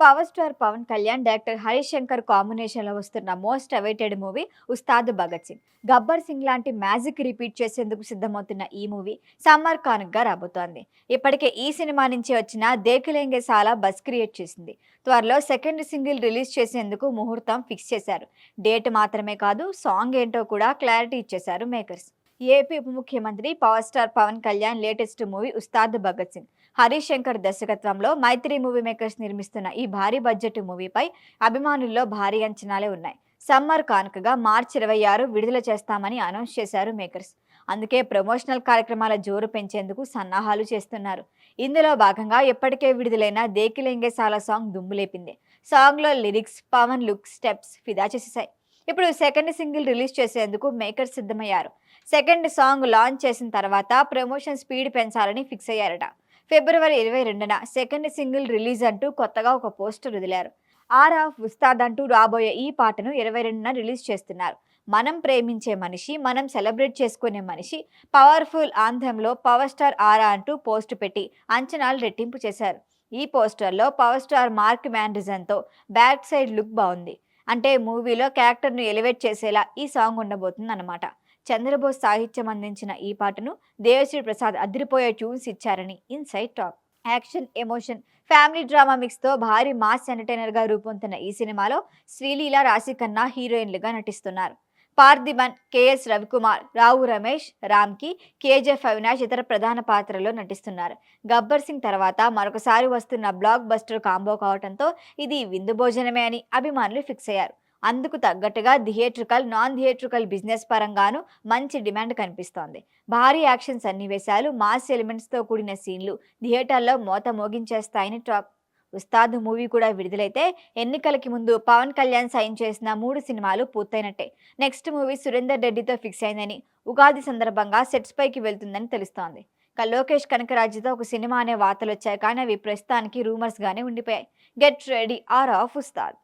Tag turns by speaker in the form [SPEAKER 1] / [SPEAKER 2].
[SPEAKER 1] Power star Pawan Kalyan, director Harish Shankar కాంబినేషన్లో వస్తున్న most awaited movie Ustaad Bhagat Singh. Gabbar Singh లాంటి మ్యాజిక్ రిపీట్ చేసేందుకు సిద్ధమవుతున్న ఈ మూవీ సమ్మర్ కానుకగా రాబోతోంది. ఇప్పటికే ఈ సినిమా నుంచి వచ్చిన దేఖలేంగే సాలా బజ్ క్రియేట్ చేసింది. త్వరలో సెకండ్ సింగిల్ రిలీజ్ చేసేందుకు ముహూర్తం ఫిక్స్ చేశారు. డేట్ మాత్రమే కాదు, సాంగ్ ఏంటో కూడా క్లారిటీ ఇచ్చేశారు మేకర్స్. ఏపీ ఉప ముఖ్యమంత్రి power star Pawan Kalyan latest movie Ustaad Bhagat Singh. Harish Shankar దర్శకత్వంలో మైత్రి మూవీ మేకర్స్ నిర్మిస్తున్న ఈ భారీ బడ్జెట్ మూవీపై అభిమానుల్లో భారీ అంచనాలే ఉన్నాయి. సమ్మర్ కానుకగా మార్చి 26 విడుదల చేస్తామని అనౌన్స్ చేశారు మేకర్స్. అందుకే ప్రమోషనల్ కార్యక్రమాల జోరు పెంచేందుకు సన్నాహాలు చేస్తున్నారు. ఇందులో భాగంగా ఇప్పటికే విడుదలైన దేకిలెంగే సాలా సాంగ్ దుమ్ములేపింది. సాంగ్లో లిరిక్స్, పవన్ లుక్, స్టెప్స్ ఫిదా చేసేసాయి. ఇప్పుడు సెకండ్ సింగిల్ రిలీజ్ చేసేందుకు మేకర్స్ సిద్ధమయ్యారు. సెకండ్ సాంగ్ లాంచ్ చేసిన తర్వాత ప్రమోషన్ స్పీడ్ పెంచాలని ఫిక్స్ అయ్యారట. ఫిబ్రవరి 22న సెకండ్ సింగిల్ రిలీజ్ అంటూ కొత్తగా ఒక పోస్టర్ వదిలారు. ఆర్ ఆఫ్ ఉస్తాద్ అంటూ రాబోయే ఈ పాటను 22న రిలీజ్ చేస్తున్నారు. మనం ప్రేమించే మనిషి, మనం సెలబ్రేట్ చేసుకునే మనిషి, పవర్ఫుల్ ఆంథంలో పవర్ స్టార్ ఆరా అంటూ పోస్ట్ పెట్టి అంచనాలు రెట్టింపు చేశారు. ఈ పోస్టర్లో పవర్ స్టార్ మార్క్ మ్యానరిజంతో బ్యాక్ సైడ్ లుక్ బాగుంది. అంటే మూవీలో క్యారెక్టర్ను ఎలివేట్ చేసేలా ఈ సాంగ్ ఉండబోతుంది అన్నమాట. చంద్రబోస్ సాహిత్యం అందించిన ఈ పాటను దేవశ్రీ ప్రసాద్ అదిరిపోయే ట్యూన్స్ ఇచ్చారని inside talk. Action, emotion, family drama మిక్స్తో భారీ మాస్ ఎంటర్టైనర్గా రూపొందుతున్న ఈ సినిమాలో శ్రీలీల, రాశిఖన్నా హీరోయిన్లుగా నటిస్తున్నారు. పార్థిబన్, కేఎస్ రవికుమార్, రావు రమేష్, రామ్కి, కేజెఫ్ అవినాష్ ఇతర ప్రధాన పాత్రల్లో నటిస్తున్నారు. గబ్బర్ సింగ్ తర్వాత మరొకసారి వస్తున్న బ్లాక్ బస్టర్ కాంబో కావడంతో ఇది విందు భోజనమే అని అభిమానులు ఫిక్స్ అయ్యారు. అందుకు తగ్గట్టుగా థియేట్రికల్, నాన్ థియేట్రికల్ బిజినెస్ పరంగానూ మంచి డిమాండ్ కనిపిస్తోంది. భారీ యాక్షన్ సన్నివేశాలు, మాస్ ఎలిమెంట్స్తో కూడిన సీన్లు థియేటర్లో మోత మోగించేస్తాయని టాక్. ఉస్తాద్ మూవీ కూడా విడుదలైతే ఎన్నికలకి ముందు పవన్ కళ్యాణ్ సైన్ చేసిన 3 సినిమాలు పూర్తయినట్టే. నెక్స్ట్ మూవీ సురేందర్ రెడ్డితో ఫిక్స్ అయిందని, ఉగాది సందర్భంగా సెట్స్ పైకి వెళ్తుందని తెలుస్తోంది. లోకేష్ కనకరాజుతో ఒక సినిమా అనే వార్తలు వచ్చాయి, కానీ అవి ప్రస్తుతానికి రూమర్స్ గానే ఉండిపోయాయి. Get ready or of Ustaad.